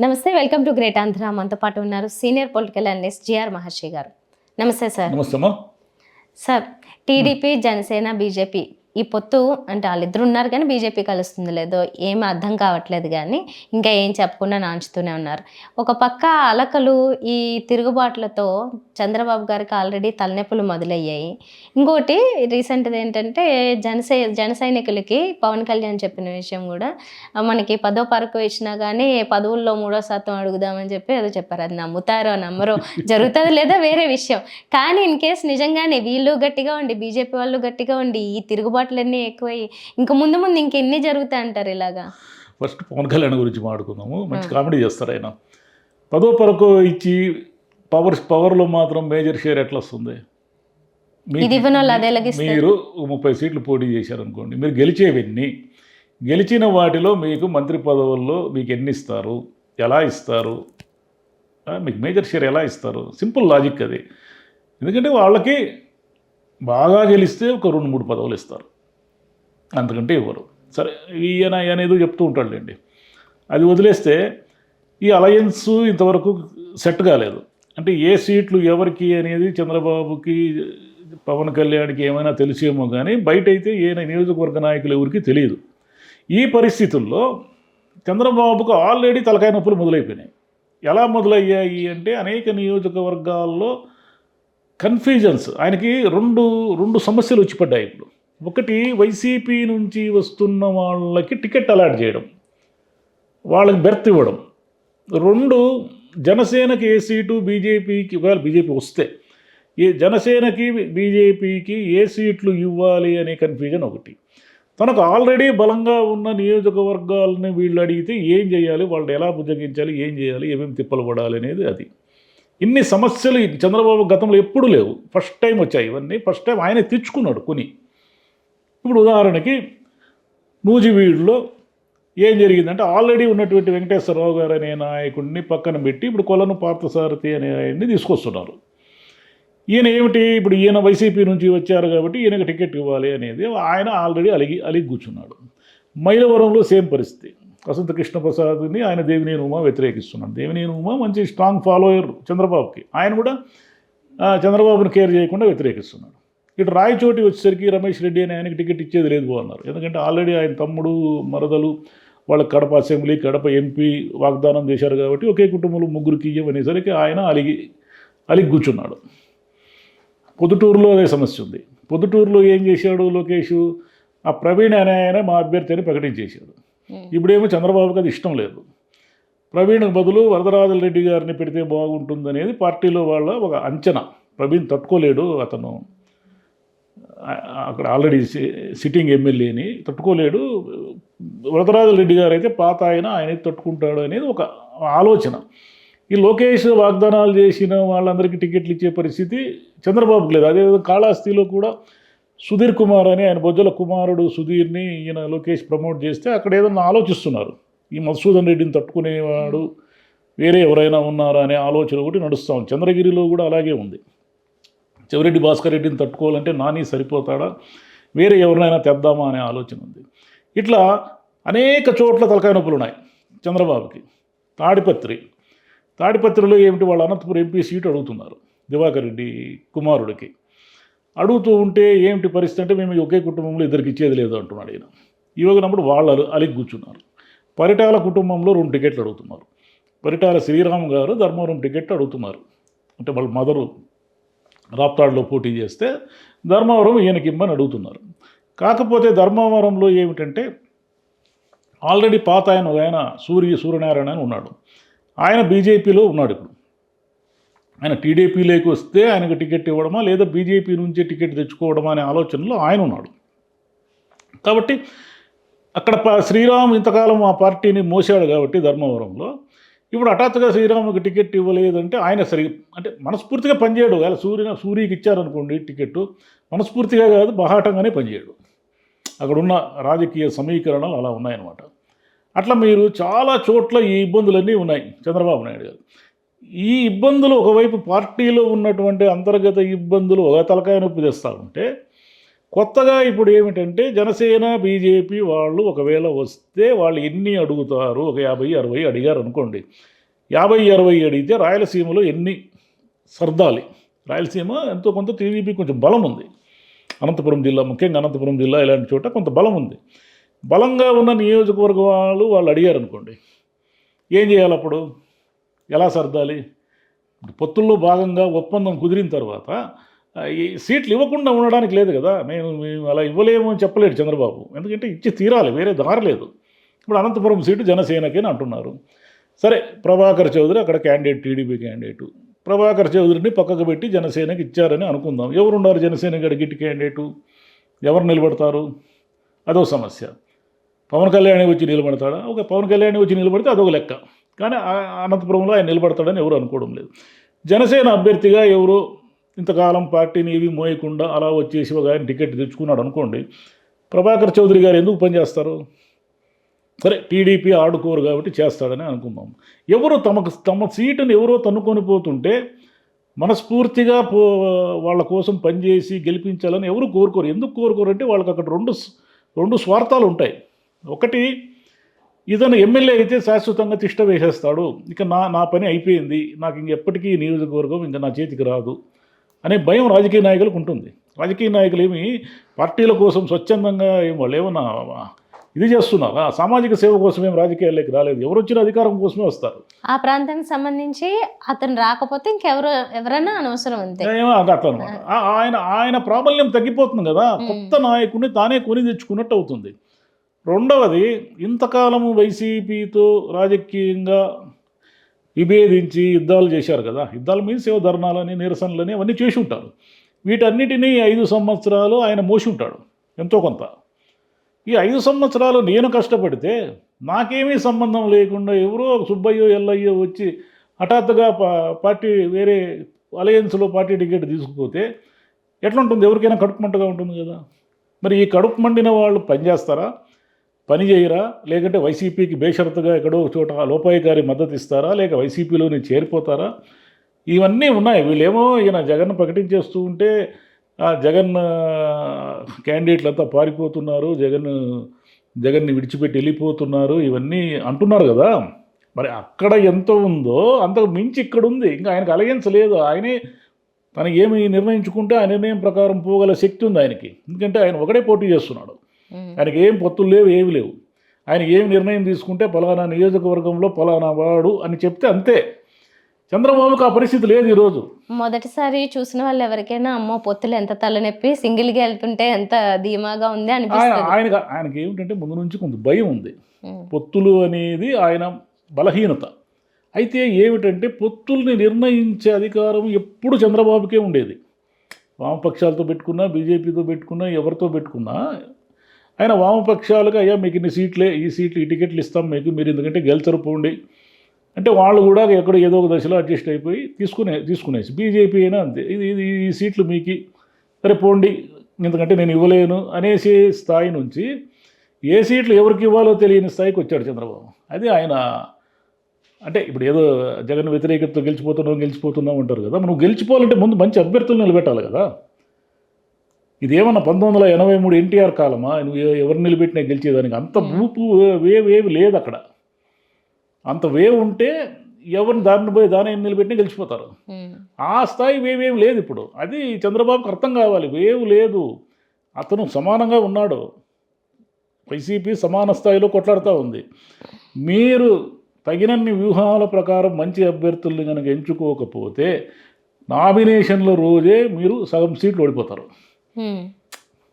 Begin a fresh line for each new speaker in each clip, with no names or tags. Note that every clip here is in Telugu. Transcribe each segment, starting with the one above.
నమస్తే, వెల్కమ్ టు గ్రేట్ ఆంధ్ర. మనతో పాటు ఉన్నారు సీనియర్ పొలిటికల్ అనలిస్ట్ జిఆర్ మహర్షి గారు. నమస్తే సార్.
నమస్తే అమ్మా.
సార్, టీడీపీ, జనసేన, బీజేపీ ఈ పొత్తు అంటే వాళ్ళిద్దరు ఉన్నారు కానీ బీజేపీ కలుస్తుంది లేదో ఏమీ అర్థం కావట్లేదు. కానీ ఇంకా ఏం చెప్పకుండా నాంచుతూనే ఉన్నారు. ఒక పక్క అలకలు ఈ తిరుగుబాట్లతో చంద్రబాబు గారికి ఆల్రెడీ తలనొప్పులు మొదలయ్యాయి. ఇంకోటి రీసెంట్ది ఏంటంటే జన సైనికులకి పవన్ కళ్యాణ్ చెప్పిన విషయం కూడా మనకి 10వ పరకు ఇచ్చినా కానీ పదవుల్లో 3% అడుగుదామని చెప్పి ఏదో చెప్పారు. అది నమ్ముతారో నమ్మరో జరుగుతుంది లేదా వేరే విషయం. కానీ ఇన్ కేసు నిజంగానే వీళ్ళు గట్టిగా ఉండి బీజేపీ వాళ్ళు గట్టిగా ఉండి ఈ తిరుగుబాట్లన్నీ ఎక్కువై ఇంకా ముందు ఇంకెన్ని జరుగుతాయి అంటారు ఇలాగా?
ఫస్ట్ పవన్ కళ్యాణ్ గురించి మాట్లాడుకుందాము. మంచి కామెడీ చేస్తారు ఆయన. 10వ పరకు ఇచ్చి పవర్లో మాత్రం మేజర్ షేర్ ఎట్లా వస్తుంది? మీరు 30 సీట్లు పోటీ చేశారనుకోండి, మీరు గెలిచేవన్నీ, గెలిచిన వాటిలో మీకు మంత్రి పదవుల్లో మీకు ఎన్ని ఇస్తారు, ఎలా ఇస్తారు, మీకు మేజర్ షేర్ ఎలా ఇస్తారు? సింపుల్ లాజిక్ అది. ఎందుకంటే వాళ్ళకి బాగా గెలిస్తే ఒక 2-3 పదవులు ఇస్తారు, అంతకంటే ఇవ్వరు. సరే, ఈయన ఏదో చెప్తూ ఉంటాడులేండి. అది వదిలేస్తే ఈ అలయన్స్ ఇంతవరకు సెట్ కాలేదు. అంటే ఏ సీట్లు ఎవరికి అనేది చంద్రబాబుకి, పవన్ కళ్యాణ్కి ఏమైనా తెలిసేమో కానీ బయట అయితే ఏ నియోజకవర్గ నాయకులు ఎవరికి తెలియదు. ఈ పరిస్థితుల్లో చంద్రబాబుకు ఆల్రెడీ తలకాయ నొప్పులు మొదలైపోయినాయి. ఎలా మొదలయ్యాయి అంటే అనేక నియోజకవర్గాల్లో కన్ఫ్యూజన్స్. ఆయనకి రెండు సమస్యలు వచ్చి పడ్డాయి ఇప్పుడు. ఒకటి, వైసీపీ నుంచి వస్తున్న వాళ్ళకి టికెట్ అలాట్ చేయడం, వాళ్ళకి బెర్త్ ఇవ్వడం. 2, జనసేనకి ఏ సీటు, బీజేపీకి ఒకవేళ బీజేపీ వస్తే జనసేనకి బీజేపీకి ఏ సీట్లు ఇవ్వాలి అనే కన్ఫ్యూజన్ ఒకటి. తనకు ఆల్రెడీ బలంగా ఉన్న నియోజకవర్గాలని వీళ్ళు అడిగితే ఏం చేయాలి, వాళ్ళు ఎలా బుజ్జగించాలి, ఏం చేయాలి, ఏమేమి తిప్పలు పడాలి అనేది అది. ఇన్ని సమస్యలు చంద్రబాబు గతంలో ఎప్పుడూ లేవు, ఫస్ట్ టైం వచ్చాయి ఇవన్నీ. ఫస్ట్ టైం ఆయన తెచ్చుకున్నాడు కొని. ఇప్పుడు ఉదాహరణకి నూజివీడులో ఏం జరిగిందంటే, ఆల్రెడీ ఉన్నటువంటి వెంకటేశ్వరరావు గారు అనే నాయకుడిని పక్కన పెట్టి ఇప్పుడు కొలను పార్థసారథి అనే ఆయన్ని తీసుకొస్తున్నారు. ఈయన ఏమిటి, ఇప్పుడు ఈయన వైసీపీ నుంచి వచ్చారు కాబట్టి ఈయనకి టికెట్ ఇవ్వాలి అనేది ఆయన ఆల్రెడీ అలిగి కూర్చున్నాడు. మైలవరంలో సేమ్ పరిస్థితి. వసంత కృష్ణప్రసాద్ని ఆయన దేవినేని ఉమా వ్యతిరేకిస్తున్నాడు. దేవినేని ఉమా మంచి స్ట్రాంగ్ ఫాలోయర్ చంద్రబాబుకి, ఆయన కూడా చంద్రబాబుని కేర్ చేయకుండా వ్యతిరేకిస్తున్నాడు. ఇటు రాయచోటి వచ్చేసరికి రమేష్ రెడ్డి అని ఆయనకి టికెట్ ఇచ్చేది లేదు అన్నారు. ఎందుకంటే ఆల్రెడీ ఆయన తమ్ముడు, మరదలు వాళ్ళ కడప అసెంబ్లీ, కడప ఎంపీ వాగ్దానం చేశారు కాబట్టి ఒకే కుటుంబంలో ముగ్గురికి ఇవ్వనేసరికి ఆయన అలిగి కూర్చున్నాడు. పొద్దుటూరులో అదే సమస్య ఉంది. పొద్దుటూరులో ఏం చేశాడు లోకేష్, ఆ ప్రవీణ్ అనే ఆయన మా అభ్యర్థి అని ప్రకటించేశాడు. ఇప్పుడేమో చంద్రబాబుకి అది ఇష్టం లేదు. ప్రవీణ్ బదులు వరదరాజుల రెడ్డి గారిని పెడితే బాగుంటుందనేది పార్టీలో వాళ్ళ ఒక అంచనా. ప్రవీణ్ తట్టుకోలేడు, అతను అక్కడ ఆల్రెడీ సిట్టింగ్ ఎమ్మెల్యేని తట్టుకోలేడు. వరదరాజుల రెడ్డి గారు అయితే పాత ఆయన తట్టుకుంటాడు అనేది ఒక ఆలోచన. ఈ లోకేష్ వాగ్దానాలు చేసిన వాళ్ళందరికీ టికెట్లు ఇచ్చే పరిస్థితి చంద్రబాబుకి లేదు. అదేవిధంగా కాళహస్తిలో కూడా సుధీర్ కుమార్ అని ఆయన బొజ్జల కుమారుడు సుధీర్ని ఈయన లోకేష్ ప్రమోట్ చేస్తే అక్కడ ఏదన్నా ఆలోచిస్తున్నారు. ఈ మధుసూదన్ రెడ్డిని తట్టుకునేవాడు వేరే ఎవరైనా ఉన్నారా అనే ఆలోచన ఒకటి నడుస్తూ ఉంది. చంద్రగిరిలో కూడా అలాగే ఉంది. చెవిరెడ్డి భాస్కర్ రెడ్డిని తట్టుకోవాలంటే నాని సరిపోతాడా, వేరే ఎవరినైనా తెద్దామా అనే ఆలోచన ఉంది. ఇట్లా అనేక చోట్ల తలకాయ నొప్పులు ఉన్నాయి చంద్రబాబుకి. తాడిపత్రిలో ఏమిటి, వాళ్ళ అనంతపురం ఎంపీ సీటు అడుగుతున్నారు దివాకర్ రెడ్డి కుమారుడికి. అడుగుతూ ఉంటే ఏమిటి పరిస్థితి అంటే, మేము ఒకే కుటుంబంలో ఇద్దరికి ఇచ్చేది లేదు అంటున్నాడు ఆయన. ఇవ్వనప్పుడు వాళ్ళు అలిగి కూర్చున్నారు. పరిటాల కుటుంబంలో 2 టికెట్లు అడుగుతున్నారు. పరిటాల శ్రీరామ్ గారు ధర్మవరం టికెట్ అడుగుతున్నారు. అంటే వాళ్ళ మదరు రాప్తాడులో పోటీ చేస్తే ధర్మవరం ఈయనకి ఇమ్మని అడుగుతున్నారు. కాకపోతే ధర్మవరంలో ఏమిటంటే ఆల్రెడీ పాత ఆయన సూర్యనారాయణ అని ఉన్నాడు. ఆయన బీజేపీలో ఉన్నాడు. ఇప్పుడు ఆయన టీడీపీలోకి వస్తే ఆయనకు టికెట్ ఇవ్వడమా లేదా బీజేపీ నుంచే టికెట్ తెచ్చుకోవడమా అనే ఆలోచనలో ఆయన ఉన్నాడు. కాబట్టి అక్కడ శ్రీరామ్ ఇంతకాలం ఆ పార్టీని మోసాడు కాబట్టి ధర్మవరంలో ఇప్పుడు హఠాత్తుగా శ్రీరాముకి టికెట్ ఇవ్వలేదంటే ఆయన అంటే మనస్ఫూర్తిగా పనిచేయడు. అలా సూర్యకి ఇచ్చారనుకోండి టికెట్, మనస్ఫూర్తిగా కాదు బహాటంగానే పనిచేయడు. అక్కడున్న రాజకీయ సమీకరణలు అలా ఉన్నాయన్నమాట. అట్లా మీరు చాలా చోట్ల ఈ ఇబ్బందులన్నీ ఉన్నాయి చంద్రబాబు నాయుడు గారు. ఈ ఇబ్బందులు ఒకవైపు పార్టీలో ఉన్నటువంటి అంతర్గత ఇబ్బందులు ఒక తలకాయ నొప్పి తెస్తూ ఉంటే, కొత్తగా ఇప్పుడు ఏమిటంటే జనసేన బీజేపీ వాళ్ళు ఒకవేళ వస్తే వాళ్ళు ఎన్ని అడుగుతారు, ఒక 50-60 అడిగారు అనుకోండి. 50-60 అడిగితే రాయలసీమలో ఎన్ని సర్దాలి? రాయలసీమ ఎంతో కొంత టీడీపీ కొంచెం బలం ఉంది. అనంతపురం జిల్లా, ముఖ్యంగా అనంతపురం జిల్లా ఇలాంటి చోట కొంత బలం ఉంది. బలంగా ఉన్న నియోజకవర్గ వాళ్ళు అడిగారు అనుకోండి, ఏం చేయాలి అప్పుడు? ఎలా సర్దాలి? పొత్తుల్లో భాగంగా ఒప్పందం కుదిరిన తర్వాత ఈ సీట్లు ఇవ్వకుండా ఉండడానికి లేదు కదా. మేము అలా ఇవ్వలేము అని చెప్పలేడు చంద్రబాబు, ఎందుకంటే ఇచ్చి తీరాలి, వేరే దారి లేదు. ఇప్పుడు అనంతపురం సీటు జనసేనకి అని అంటున్నారు. సరే, ప్రభాకర్ చౌదరి అక్కడ క్యాండిడేట్, టీడీపీ క్యాండిడేటు. ప్రభాకర్ చౌదరిని పక్కకు పెట్టి జనసేనకి ఇచ్చారని అనుకుందాం. ఎవరున్నారు జనసేనకి గిట్టి క్యాండిడేటు? ఎవరు నిలబడతారు? అదో సమస్య. పవన్ కళ్యాణ్ వచ్చి నిలబడతాడా? ఒక పవన్ కళ్యాణ్ వచ్చి నిలబడితే అదొక లెక్క. కానీ అనంతపురంలో ఆయన నిలబడతాడని ఎవరు అనుకోవడం లేదు. జనసేన అభ్యర్థిగా ఎవరో ఇంతకాలం పార్టీని ఏవి మోయకుండా అలా వచ్చేసి ఒక ఆయన టికెట్ తెచ్చుకున్నాడు అనుకోండి, ప్రభాకర్ చౌదరి గారు ఎందుకు పనిచేస్తారు? సరే, టీడీపీ ఆడుకోరు కాబట్టి చేస్తాడని అనుకుందాం. ఎవరు తమ సీటుని ఎవరో తన్నుకొని పోతుంటే మనస్ఫూర్తిగా వాళ్ళ కోసం పనిచేసి గెలిపించాలని ఎవరు కోరుకోరు. ఎందుకు కోరుకోరు అంటే వాళ్ళకి అక్కడ రెండు స్వార్థాలు ఉంటాయి. ఒకటి, ఇతను ఎమ్మెల్యే అయితే శాశ్వతంగా తిష్ట వేసేస్తాడు, ఇక నా పని అయిపోయింది, నాకు ఇంకెప్పటికీ ఈ నియోజకవర్గం ఇంకా నా చేతికి రాదు అనే భయం రాజకీయ నాయకులకు ఉంటుంది. రాజకీయ నాయకులు ఏమి పార్టీల కోసం స్వచ్ఛందంగా వాళ్ళు ఏమన్నా ఇది చేస్తున్నారా? సామాజిక సేవ కోసం ఏం రాజకీయాల్లోకి రాలేదు. ఎవరు వచ్చిన అధికారం కోసమే వస్తారు.
ఆ ప్రాంతానికి సంబంధించి అతను రాకపోతే ఎవరైనా అనవసరం అంతే.
అట్లా అనమాట. ఆయన ప్రాబల్యం తగ్గిపోతుంది కదా, కొత్త నాయకుడిని తానే కొని తెచ్చుకున్నట్టు అవుతుంది. రెండవది, ఇంతకాలము వైసీపీతో రాజకీయంగా విభేదించి యుద్ధాలు చేశారు కదా. యుద్ధాలు మీన్స్ ఏవో ధర్నాలని, నిరసనలని అవన్నీ చేసి ఉంటారు. వీటన్నిటినీ 5 సంవత్సరాలు ఆయన మోసి ఉంటాడు ఎంతో కొంత. ఈ 5 సంవత్సరాలు నేను కష్టపడితే నాకేమీ సంబంధం లేకుండా ఎవరో సుబ్బయ్యో ఎల్లయ్యో వచ్చి హఠాత్తుగా పార్టీ వేరే అలయన్స్లో పార్టీ టికెట్ తీసుకుపోతే ఎట్లుంటుంది? ఎవరికైనా కడుపు మంటగా ఉంటుంది కదా. మరి ఈ కడుపు మండిన వాళ్ళు పనిచేస్తారా, పని చేయరా, లేకుంటే వైసీపీకి బేషరతుగా ఎక్కడో చోట లోపాయికారి మద్దతు ఇస్తారా, లేక వైసీపీలోని చేరిపోతారా? ఇవన్నీ ఉన్నాయి. వీళ్ళేమో ఈయన జగన్ ప్రకటించేస్తూ ఉంటే జగన్ క్యాండిడేట్లంతా పారిపోతున్నారు, జగన్ని విడిచిపెట్టి వెళ్ళిపోతున్నారు, ఇవన్నీ అంటున్నారు కదా. మరి అక్కడ ఎంత ఉందో అంతకు మించి ఇక్కడ ఉంది. ఇంకా ఆయనకు అలయన్స్ లేదు. ఆయనే తనకి ఏమి నిర్ణయించుకుంటే ఆ నిర్ణయం ప్రకారం పోగల శక్తి ఉంది ఆయనకి. ఎందుకంటే ఆయన ఒకడే పోటీ చేస్తున్నాడు. ఆయనకి ఏం పొత్తులు లేవు, ఏమి లేవు. ఆయన ఏమి నిర్ణయం తీసుకుంటే పలానా నియోజకవర్గంలో పలానా వాడు అని చెప్తే అంతే. చంద్రబాబుకి ఆ పరిస్థితి లేదు ఈరోజు.
మొదటిసారి చూసిన వాళ్ళు ఎవరికైనా అమ్మో పొత్తులు ఎంత తలనొప్పి, సింగిల్గా వెళ్తుంటే ఎంత ధీమాగా ఉంది అనిపిస్తుంది.
ఆయనకి ఏమిటంటే ముందు నుంచి కొంత భయం ఉంది. పొత్తులు అనేది ఆయన బలహీనత. అయితే ఏమిటంటే పొత్తుల్ని నిర్ణయించే అధికారం ఎప్పుడు చంద్రబాబుకే ఉండేది. వామపక్షాలతో పెట్టుకున్నా, బీజేపీతో పెట్టుకున్నా, ఎవరితో పెట్టుకున్నా ఆయన వామపక్షాలుగా అయ్యా మీకు ఇన్ని సీట్లే, ఈ టికెట్లు ఇస్తాం మీకు, మీరు ఎందుకంటే గెలిచరు పోండి అంటే వాళ్ళు కూడా ఎక్కడ ఏదో ఒక దశలో అడ్జస్ట్ అయిపోయి తీసుకునేసి. బీజేపీ అయినా అంతే, ఇది ఈ సీట్లు మీకు, సరే పోండి ఎందుకంటే నేను ఇవ్వలేను అనేసి స్థాయి నుంచి ఏ సీట్లు ఎవరికి ఇవ్వాలో తెలియని స్థాయికి వచ్చాడు చంద్రబాబు. అది ఆయన అంటే ఇప్పుడు ఏదో జగన్ వ్యతిరేకతతో గెలిచిపోతున్నాం అంటారు కదా. నువ్వు గెలిచిపోవాలంటే ముందు మంచి అభ్యర్థులు నిలబెట్టాలి కదా. ఇదేమన్నా 1983 ఎన్టీఆర్ కాలమా? నువ్వు ఎవరిని నిలబెట్టినా గెలిచేదానికి? అంత ఊపు వేవ్ లేదు అక్కడ. అంత వేవ్ ఉంటే ఎవరిని దాన్ని నిలబెట్టినా గెలిచిపోతారు. ఆ స్థాయి వేవేం లేదు ఇప్పుడు. అది చంద్రబాబుకి అర్థం కావాలి. వేవ్ లేదు, అతను సమానంగా ఉన్నాడు. వైసీపీ సమాన స్థాయిలో కొట్లాడుతూ ఉంది. మీరు తగినన్ని వ్యూహాల ప్రకారం మంచి అభ్యర్థుల్ని కనుక ఎంచుకోకపోతే నామినేషన్ల రోజే మీరు సగం సీట్లు ఓడిపోతారు.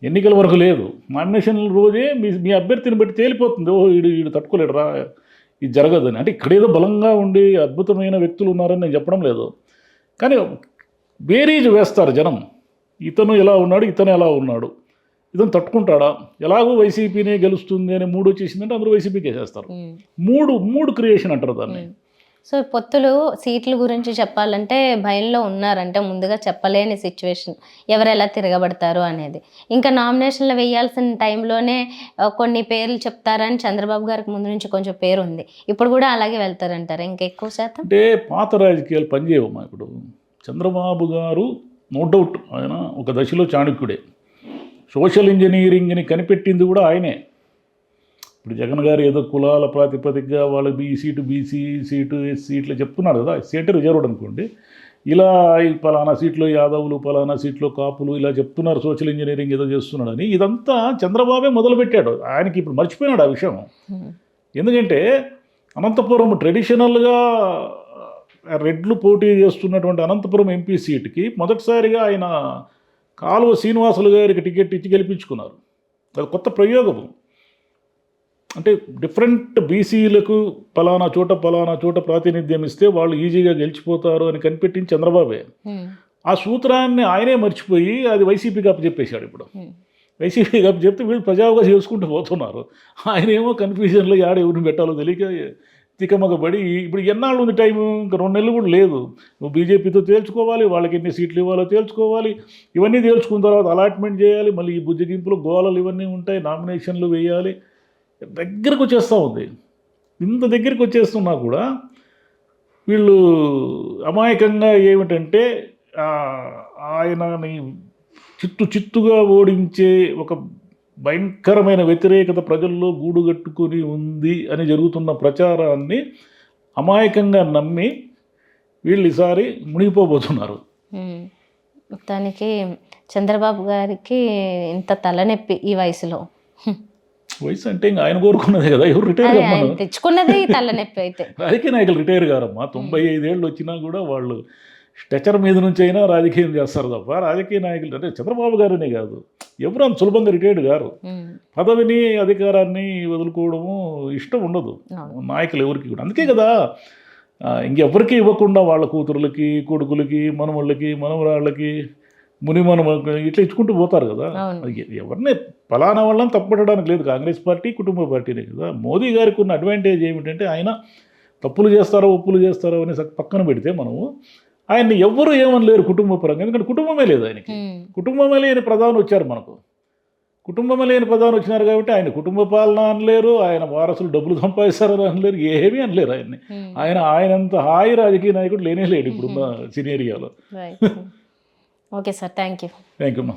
ఎన్నికల వరకు లేదు, నామినేషన్ల రోజే మీ అభ్యర్థిని బట్టి తేలిపోతుంది. ఓ వీడు తట్టుకోలేడురా, ఇది జరగదని. అంటే ఇక్కడేదో బలంగా ఉండి అద్భుతమైన వ్యక్తులు ఉన్నారని నేను చెప్పడం లేదు, కానీ బేరీజు వేస్తారు జనం. ఇతను ఎలా ఉన్నాడు, ఇతను ఎలా ఉన్నాడు, ఇతను తట్టుకుంటాడా, ఎలాగో వైసీపీనే గెలుస్తుంది అని మూడు వచ్చేసిందంటే అందరూ వైసీపీకి వేసేస్తారు. మూడు క్రియేషన్ అంటారు దాన్ని.
సో పొత్తులు సీట్ల గురించి చెప్పాలంటే భయంలో ఉన్నారంటే ముందుగా చెప్పలేని సిచ్యువేషన్, ఎవరు ఎలా తిరగబడతారు అనేది. ఇంకా నామినేషన్లు వేయాల్సిన టైంలోనే కొన్ని పేర్లు చెప్తారని చంద్రబాబు గారికి ముందు నుంచి కొంచెం పేరు ఉంది. ఇప్పుడు కూడా అలాగే వెళ్తారంటారు ఇంకా ఎక్కువ శాతం?
అంటే పాత రాజకీయాలు పనిచేయవమ్మా. ఇప్పుడు చంద్రబాబు గారు నో డౌట్ ఆయన ఒక దశలో చాణక్యుడే. సోషల్ ఇంజనీరింగ్ని కనిపెట్టింది కూడా ఆయనే. ఇప్పుడు జగన్ గారు ఏదో కులాల ప్రాతిపదికగా వాళ్ళకి ఈ సీటు బీసీ సీటు ఎస్సీ ఇట్లా చెప్తున్నారు కదా, ఎస్సీ అంటే రిజర్వ్డ్ అనుకోండి, ఇలా ఈ పలానా సీట్లో యాదవులు పలానా సీట్లో కాపులు ఇలా చెప్తున్నారు, సోషల్ ఇంజనీరింగ్ ఏదో చేస్తున్నాడని. ఇదంతా చంద్రబాబే మొదలుపెట్టాడు. ఆయనకి ఇప్పుడు మర్చిపోయినాడు ఆ విషయం. ఎందుకంటే అనంతపురం ట్రెడిషనల్గా రెడ్లు పోటీ చేస్తున్నటువంటి అనంతపురం ఎంపీ సీటుకి మొదటిసారిగా ఆయన కాలువ శ్రీనివాసులు గారికి టికెట్ ఇచ్చి గెలిపించుకున్నారు. అది కొత్త ప్రయోగము. అంటే డిఫరెంట్ బీసీలకు పలానా చోట ప్రాతినిధ్యం ఇస్తే వాళ్ళు ఈజీగా గెలిచిపోతారు అని కనిపెట్టింది చంద్రబాబే. ఆ సూత్రాన్ని ఆయనే మర్చిపోయి అది వైసీపీకి అప్పచెప్పేశాడు. ఇప్పుడు వైసీపీకి అప్పచెప్తే వీళ్ళు ప్రజావుగా చేసుకుంటూ పోతున్నారు. ఆయన ఏమో కన్ఫ్యూజన్లో ఎవరిని పెట్టాలో తెలియక తికమకబడి ఇప్పుడు ఎన్నాళ్ళు ఉంది టైం, ఇంకా 2 నెలలు కూడా లేదు. నువ్వు బీజేపీతో తేల్చుకోవాలి, వాళ్ళకి ఎన్ని సీట్లు ఇవ్వాలో తేల్చుకోవాలి, ఇవన్నీ తేల్చుకున్న తర్వాత అలాట్మెంట్ చేయాలి, మళ్ళీ ఈ బుజ్జగింపులు గోళలు ఇవన్నీ ఉంటాయి, నామినేషన్లు వేయాలి. దగ్గరకు వచ్చేస్తూ ఉంది. ఇంత దగ్గరికి వచ్చేస్తున్నా కూడా వీళ్ళు అమాయకంగా ఏమిటంటే ఆయనని చిత్తుగా ఓడించే ఒక భయంకరమైన వ్యతిరేకత ప్రజల్లో గూడుగట్టుకుని ఉంది అని జరుగుతున్న ప్రచారాన్ని అమాయకంగా నమ్మి వీళ్ళు ఈసారి మునిగిపోబోతున్నారు.
మొత్తానికి చంద్రబాబు గారికి ఇంత తలనొప్పి ఈ వయసులో.
వయసు అంటే ఇంకా ఆయన కోరుకున్నదే కదా, ఎవరు రిటైర్ అమ్మను
తెచ్చుకున్నదే ఈ తలనొప్పి. అయితే
రాజకీయ నాయకులు రిటైర్ గారమ్మా. 95 ఏళ్ళు వచ్చినా కూడా వాళ్ళు స్ట్రెచర్ మీద నుంచి అయినా రాజకీయం చేస్తారు తప్ప రాజకీయ నాయకులు అంటే చంద్రబాబు గారునే కాదు, ఎవరు అంత సులభంగా రిటైర్డ్ గారు. పదవిని అధికారాన్ని వదులుకోవడము ఇష్టం ఉండదు నాయకులు ఎవరికి కూడా. అందుకే కదా ఇంకెవరికి ఇవ్వకుండా వాళ్ళ కూతురులకి కొడుకులకి మనవళ్ళకి మనవరాళ్ళకి మునిమనమళ్ళకి ఇట్లా ఇచ్చుకుంటూ పోతారు కదా. ఎవరిని ఫలానా వాళ్ళని తప్పట్టడానికి లేదు. కాంగ్రెస్ పార్టీ కుటుంబ పార్టీనే కదా. మోదీ గారికి ఉన్న అడ్వాంటేజ్ ఏమిటంటే ఆయన తప్పులు చేస్తారో ఒప్పులు చేస్తారో అని పక్కన పెడితే మనము ఆయన్ని ఎవ్వరూ ఏమని లేరు కుటుంబ పరంగా. ఎందుకంటే కుటుంబమే లేదు ఆయనకి. కుటుంబమే లేని ప్రధాని వచ్చారు మనకు. కుటుంబమే లేని ప్రధాని వచ్చినారు కాబట్టి ఆయన కుటుంబ పాలన అనలేరు, ఆయన వారసులు డబ్బులు సంపాదిస్తారని అనలేరు, ఏమీ అనలేరు ఆయన్ని. ఆయనంత హాయి రాజకీయ నాయకుడు లేనే లేడు ఇప్పుడున్న సినేరియాలో.
Okay sir, thank you.
Thank you అమ్మా.